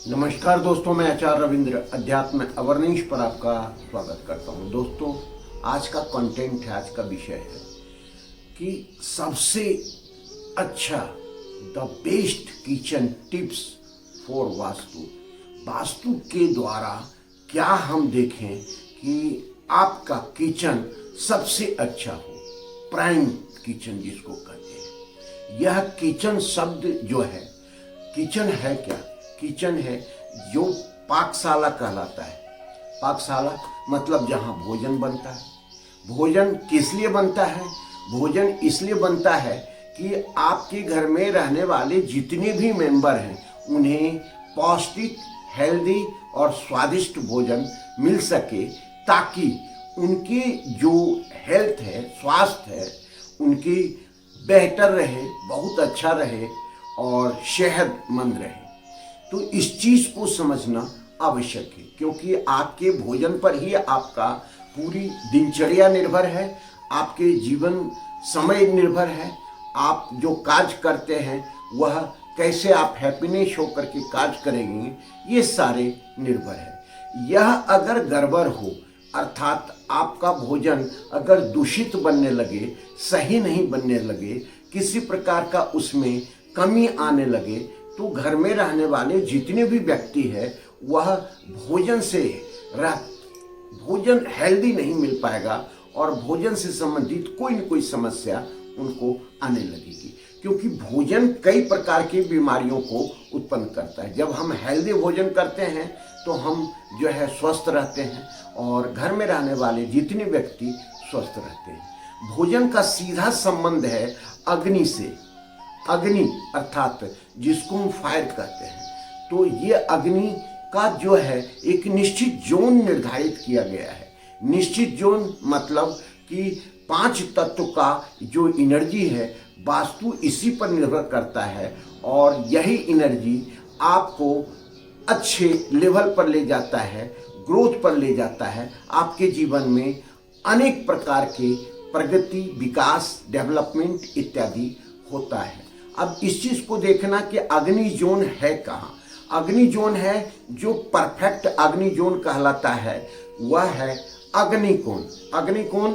नमस्कार दोस्तों, मैं आचार्य रविंद्र अध्यात्म अवर्निश पर आपका स्वागत करता हूं। दोस्तों, आज का कंटेंट है, आज का विषय है कि सबसे अच्छा the best kitchen tips for vastu. Vastu के द्वारा क्या हम देखें कि आपका किचन सबसे अच्छा हो, प्राइम किचन जिसको कहते हैं। यह किचन शब्द जो है, किचन है क्या? किचन है जो पाकशाला कहलाता है। पाकशाला मतलब जहाँ भोजन बनता है। भोजन किस लिए बनता है? भोजन इसलिए बनता है कि आपके घर में रहने वाले जितने भी मेंबर हैं उन्हें पौष्टिक, हेल्दी और स्वादिष्ट भोजन मिल सके, ताकि उनकी जो हेल्थ है, स्वास्थ्य है, उनकी बेहतर रहे, बहुत अच्छा रहे और सेहतमंद रहे। तो इस चीज को समझना आवश्यक है, क्योंकि आपके भोजन पर ही आपका पूरी दिनचर्या निर्भर है, आपके जीवन समय निर्भर है। आप जो कार्य करते हैं वह कैसे आप हैप्पीनेस होकर के कार्य करेंगे, ये सारे निर्भर है। यह अगर गड़बड़ हो, अर्थात आपका भोजन अगर दूषित बनने लगे, सही नहीं बनने लगे, किसी प्रकार का उसमें कमी आने लगे, तो घर में रहने वाले जितने भी व्यक्ति है वह भोजन हेल्दी नहीं मिल पाएगा और भोजन से संबंधित कोई न कोई समस्या उनको आने लगेगी, क्योंकि भोजन कई प्रकार की बीमारियों को उत्पन्न करता है। जब हम हेल्दी भोजन करते हैं तो हम जो है स्वस्थ रहते हैं और घर में रहने वाले जितने व्यक्ति स्वस्थ रहते हैं। भोजन का सीधा संबंध है अग्नि से। अग्नि अर्थात जिसको हम फायर कहते हैं, तो ये अग्नि का जो है एक निश्चित जोन निर्धारित किया गया है। निश्चित जोन मतलब कि 5 तत्व का जो एनर्जी है, वास्तु इसी पर निर्भर करता है और यही एनर्जी आपको अच्छे लेवल पर ले जाता है, ग्रोथ पर ले जाता है। आपके जीवन में अनेक प्रकार के प्रगति, विकास, डेवलपमेंट इत्यादि होता है। अब इस चीज को देखना कि अग्नि जोन है कहाँ। अग्नि जोन है जो परफेक्ट अग्नि जोन कहलाता है, वह है अग्निकोण। अग्निकोण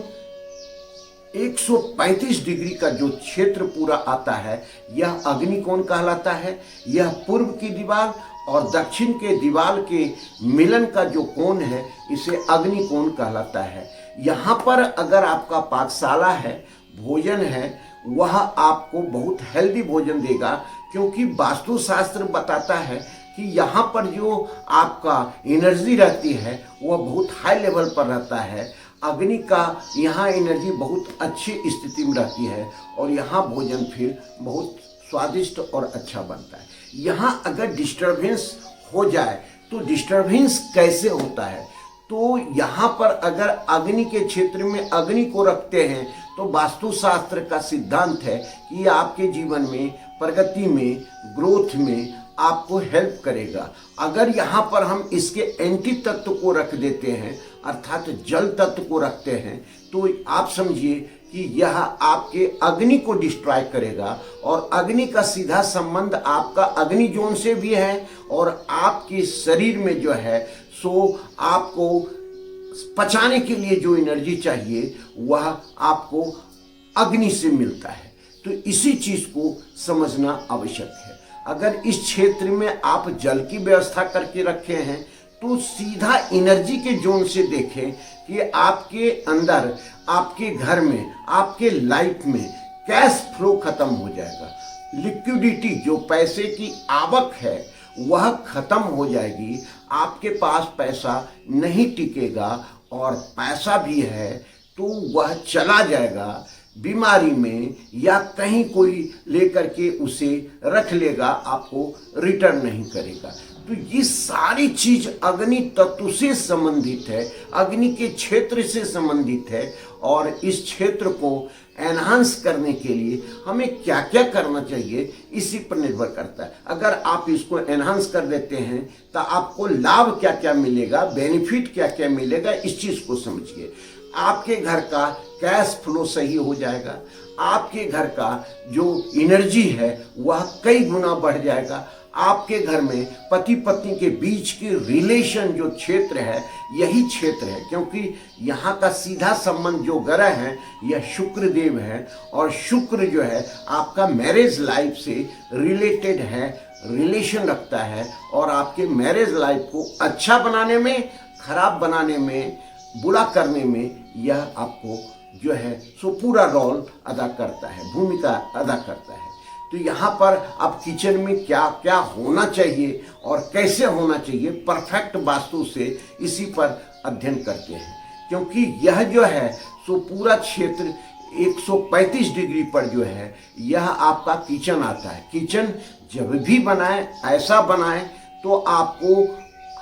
135 डिग्री का जो क्षेत्र पूरा आता है, यह अग्निकोण कहलाता है। यह पूर्व की दीवार और दक्षिण के दीवार के मिलन का जो कोण है, इसे अग्निकोण कहलाता है। यहाँ पर अगर आपका पाकशाला है, भोजन है, वह आपको बहुत हेल्दी भोजन देगा, क्योंकि वास्तुशास्त्र बताता है कि यहाँ पर जो आपका एनर्जी रहती है वह बहुत हाई लेवल पर रहता है। अग्नि का यहाँ एनर्जी बहुत अच्छी स्थिति में रहती है और यहाँ भोजन फिर बहुत स्वादिष्ट और अच्छा बनता है। यहाँ अगर डिस्टर्बेंस हो जाए तो डिस्टर्बेंस कैसे होता है? तो यहाँ पर अगर अग्नि के क्षेत्र में अग्नि को रखते हैं तो वास्तुशास्त्र का सिद्धांत है कि आपके जीवन में प्रगति में, ग्रोथ में आपको हेल्प करेगा। अगर यहाँ पर हम इसके एंटी तत्व को रख देते हैं, अर्थात जल तत्व को रखते हैं, तो आप समझिए कि यह आपके अग्नि को डिस्ट्रॉय करेगा। और अग्नि का सीधा संबंध आपका अग्नि जोन से भी है और आपके शरीर में जो है सो आपको पचाने के लिए जो एनर्जी चाहिए वह आपको अग्नि से मिलता है। तो इसी चीज को समझना आवश्यक है। अगर इस क्षेत्र में आप जल की व्यवस्था करके रखे हैं तो सीधा एनर्जी के जोन से देखें कि आपके अंदर, आपके घर में, आपके लाइफ में कैश फ्लो खत्म हो जाएगा। लिक्विडिटी, जो पैसे की आवक है, वह खत्म हो जाएगी। आपके पास पैसा नहीं टिकेगा और पैसा भी है तो वह चला जाएगा बीमारी में, या कहीं कोई लेकर के उसे रख लेगा, आपको रिटर्न नहीं करेगा। तो ये सारी चीज अग्नि तत्व से संबंधित है, अग्नि के क्षेत्र से संबंधित है। और इस क्षेत्र को एनहांस करने के लिए हमें क्या क्या करना चाहिए, इसी पर निर्भर करता है। अगर आप इसको एनहांस कर देते हैं तो आपको लाभ क्या क्या मिलेगा, बेनिफिट क्या क्या मिलेगा, इस चीज को समझिए। आपके घर का कैश फ्लो सही हो जाएगा, आपके घर का जो एनर्जी है वह कई गुना बढ़ जाएगा, आपके घर में पति पत्नी के बीच की रिलेशन जो क्षेत्र है यही क्षेत्र है, क्योंकि यहाँ का सीधा संबंध जो ग्रह है यह शुक्र देव है, और शुक्र जो है आपका मैरिज लाइफ से रिलेटेड है, रिलेशन रखता है, और आपके मैरिज लाइफ को अच्छा बनाने में, खराब बनाने में, बुरा करने में यह आपको जो है सो पूरा रोल अदा करता है, भूमिका अदा करता है। तो यहाँ पर अब किचन में क्या क्या होना चाहिए और कैसे होना चाहिए परफेक्ट वास्तु से, इसी पर अध्ययन करते हैं, क्योंकि यह जो है सो पूरा क्षेत्र 135 डिग्री पर जो है यह आपका किचन आता है। किचन जब भी बनाए ऐसा बनाए तो आपको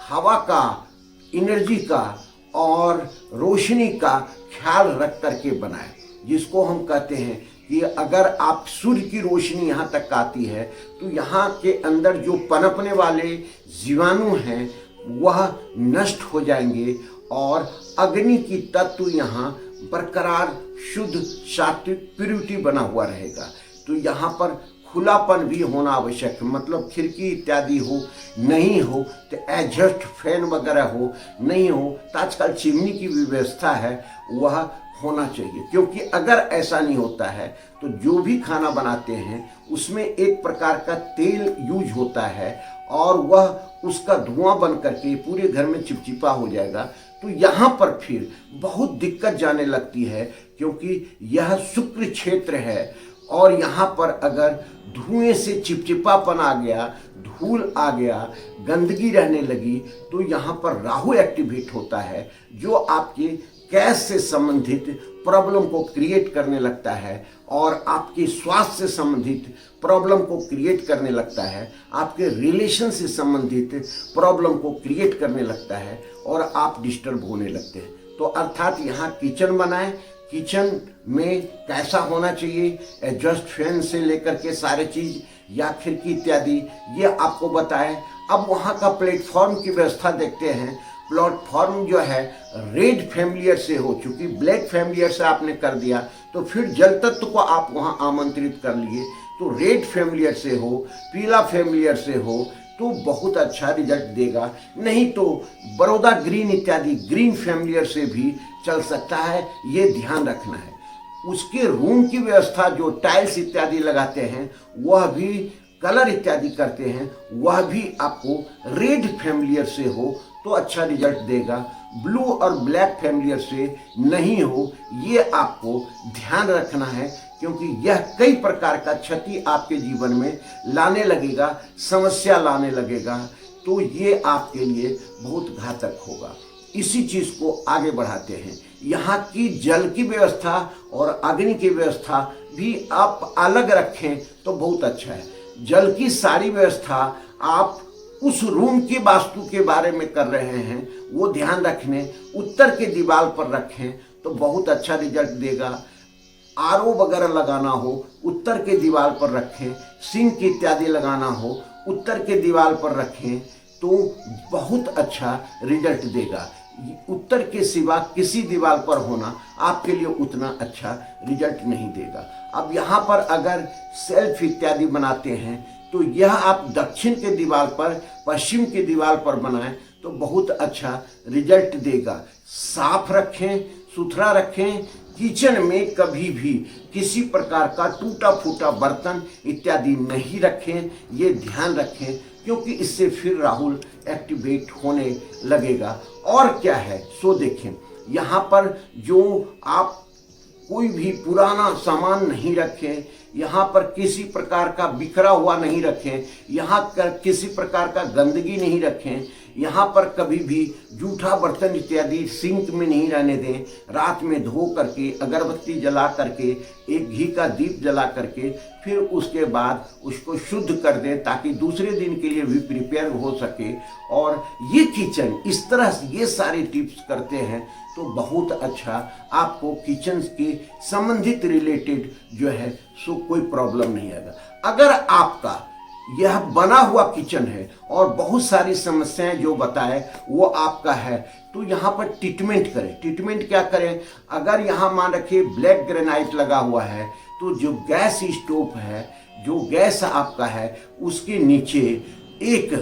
हवा का, एनर्जी का और रोशनी का ख्याल रख करके बनाए, जिसको हम कहते हैं कि अगर आप सूर्य की रोशनी यहाँ तक आती है तो यहाँ के अंदर जो पनपने वाले जीवाणु हैं वह नष्ट हो जाएंगे और अग्नि की तत्व यहाँ बरकरार शुद्ध सात्विक प्यूरिटी बना हुआ रहेगा। तो यहाँ पर खुलापन भी होना आवश्यक है, मतलब खिड़की इत्यादि हो, नहीं हो तो एडजस्ट फैन वगैरह हो, नहीं हो तो आजकल चिमनी की व्यवस्था है वह होना चाहिए, क्योंकि अगर ऐसा नहीं होता है तो जो भी खाना बनाते हैं उसमें एक प्रकार का तेल यूज होता है और वह उसका धुआं बन करके पूरे घर में चिपचिपा हो जाएगा। तो यहाँ पर फिर बहुत दिक्कत जाने लगती है, क्योंकि यह शुक्र क्षेत्र है और यहाँ पर अगर धुएं से चिपचिपापन आ गया, धूल आ गया, गंदगी रहने लगी तो यहाँ पर राहु एक्टिवेट होता है, जो आपके गैस से संबंधित प्रॉब्लम को क्रिएट करने लगता है और आपके स्वास्थ्य से संबंधित प्रॉब्लम को क्रिएट करने लगता है, आपके रिलेशन से संबंधित प्रॉब्लम को क्रिएट करने लगता है और आप डिस्टर्ब होने लगते हैं। तो अर्थात यहाँ किचन बनाएं, किचन में कैसा होना चाहिए, एडजस्ट फैन से लेकर के सारे चीज या खिड़की इत्यादि ये आपको बताएं। अब वहाँ का प्लेटफॉर्म की व्यवस्था देखते हैं। प्लेटफॉर्म जो है रेड फैमिलियर से हो, चूंकि ब्लैक फैमिलियर से आपने कर दिया तो फिर जल तत्व को आप वहां आमंत्रित कर लिए, तो रेड फैमिलियर से हो, पीला फैमिलियर से हो तो बहुत अच्छा रिजल्ट देगा। नहीं तो बड़ौदा ग्रीन इत्यादि ग्रीन फैमिलियर से भी चल सकता है, ये ध्यान रखना है। उसके रूम की व्यवस्था जो टाइल्स इत्यादि लगाते हैं वह भी, कलर इत्यादि करते हैं वह भी आपको रेड फैमिलियर से हो तो अच्छा रिजल्ट देगा। ब्लू और ब्लैक फैमिलियर से नहीं हो, ये आपको ध्यान रखना है, क्योंकि यह कई प्रकार का क्षति आपके जीवन में लाने लगेगा, समस्या लाने लगेगा, तो ये आपके लिए बहुत घातक होगा। इसी चीज को आगे बढ़ाते हैं। यहाँ की जल की व्यवस्था और अग्नि की व्यवस्था भी आप अलग रखें तो बहुत अच्छा है। जल की सारी व्यवस्था आप उस रूम की वास्तु के बारे में कर रहे हैं वो ध्यान रखने, उत्तर के दीवार पर रखें तो बहुत अच्छा रिजल्ट देगा। आरओ वगैरह लगाना हो उत्तर के दीवार पर रखें, सिंक इत्यादि लगाना हो उत्तर के दीवार पर रखें तो बहुत अच्छा रिजल्ट देगा। उत्तर के सिवा किसी दीवार पर होना आपके लिए उतना अच्छा रिजल्ट नहीं देगा। अब यहाँ पर अगर सेल्फ इत्यादि बनाते हैं तो यह आप दक्षिण के दीवार पर, पश्चिम के दीवार पर बनाएं तो बहुत अच्छा रिजल्ट देगा। साफ रखें, सुथरा रखें। किचन में कभी भी किसी प्रकार का टूटा फूटा बर्तन इत्यादि नहीं रखें, ये ध्यान रखें, क्योंकि इससे फिर राहुल एक्टिवेट होने लगेगा। और क्या है सो देखें, यहाँ पर जो आप कोई भी पुराना सामान नहीं रखें, यहाँ पर किसी प्रकार का बिखरा हुआ नहीं रखें, यहाँ किसी प्रकार का गंदगी नहीं रखें, यहाँ पर कभी भी जूठा बर्तन इत्यादि सिंक में नहीं रहने दें। रात में धो करके अगरबत्ती जला करके एक घी का दीप जला करके फिर उसके बाद उसको शुद्ध कर दें, ताकि दूसरे दिन के लिए भी प्रिपेयर हो सके। और ये किचन इस तरह से ये सारे टिप्स करते हैं तो बहुत अच्छा आपको किचन के संबंधित रिलेटेड जो है सो कोई प्रॉब्लम नहीं आएगा। अगर आपका यह बना हुआ किचन है और बहुत सारी समस्याएं जो बताए वो आपका है तो यहाँ पर ट्रीटमेंट करें। ट्रीटमेंट क्या करें, अगर यहाँ मान रखिए ब्लैक ग्रेनाइट लगा हुआ है तो जो गैस स्टोव है जो गैस आपका है उसके नीचे एक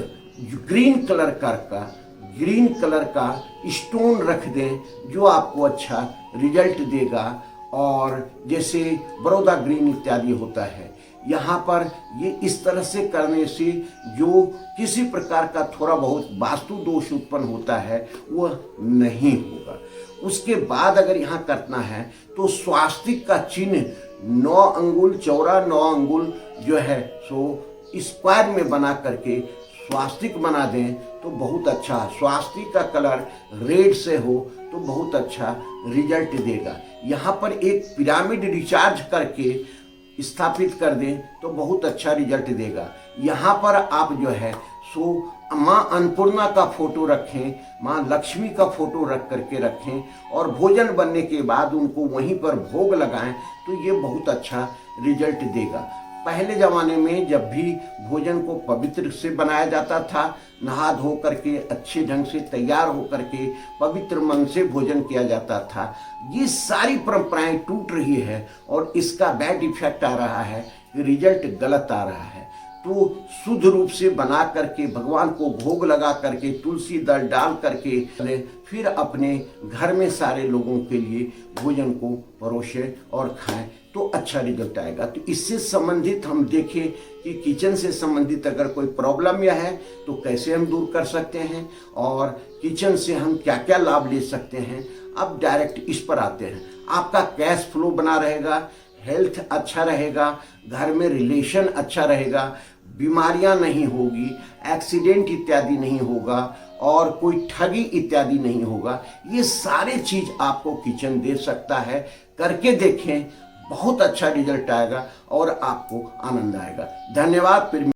ग्रीन कलर का स्टोन रख दें, जो आपको अच्छा रिजल्ट देगा। और जैसे बड़ौदा ग्रीन इत्यादि होता है, यहाँ पर ये इस तरह से करने से जो किसी प्रकार का थोड़ा बहुत वास्तु दोष उत्पन्न होता है वह नहीं होगा। उसके बाद अगर यहाँ करना है तो स्वास्तिक का चिन्ह 9 अंगुल चौड़ा, 9 अंगुल जो है सो स्क्वायर में बना करके स्वास्तिक बना दें तो बहुत अच्छा। स्वास्तिक का कलर रेड से हो तो बहुत अच्छा रिजल्ट देगा। यहाँ पर एक पिरामिड रिचार्ज करके स्थापित कर दें तो बहुत अच्छा रिजल्ट देगा। यहाँ पर आप जो है सो माँ अन्नपूर्णा का फोटो रखें, माँ लक्ष्मी का फोटो रख करके रखें और भोजन बनने के बाद उनको वहीं पर भोग लगाएं तो ये बहुत अच्छा रिजल्ट देगा। पहले ज़माने में जब भी भोजन को पवित्र से बनाया जाता था, नहा धो करके अच्छे ढंग से तैयार हो करके पवित्र मन से भोजन किया जाता था। ये सारी परंपराएं टूट रही है और इसका बैड इफेक्ट आ रहा है, रिजल्ट गलत आ रहा है। तो शुद्ध रूप से बना करके भगवान को भोग लगा करके तुलसी दल डाल करके फिर अपने घर में सारे लोगों के लिए भोजन को परोसें और खाएं तो अच्छा रिजल्ट आएगा। तो इससे संबंधित हम देखें कि किचन से संबंधित अगर कोई प्रॉब्लम यह है तो कैसे हम दूर कर सकते हैं और किचन से हम क्या क्या लाभ ले सकते हैं। अब डायरेक्ट इस पर आते हैं। आपका कैश फ्लो बना रहेगा, हेल्थ अच्छा रहेगा, घर में रिलेशन अच्छा रहेगा, बीमारियां नहीं होगी, एक्सीडेंट इत्यादि नहीं होगा और कोई ठगी इत्यादि नहीं होगा। ये सारे चीज आपको किचन दे सकता है। करके देखें, बहुत अच्छा रिजल्ट आएगा और आपको आनंद आएगा। धन्यवाद। फिर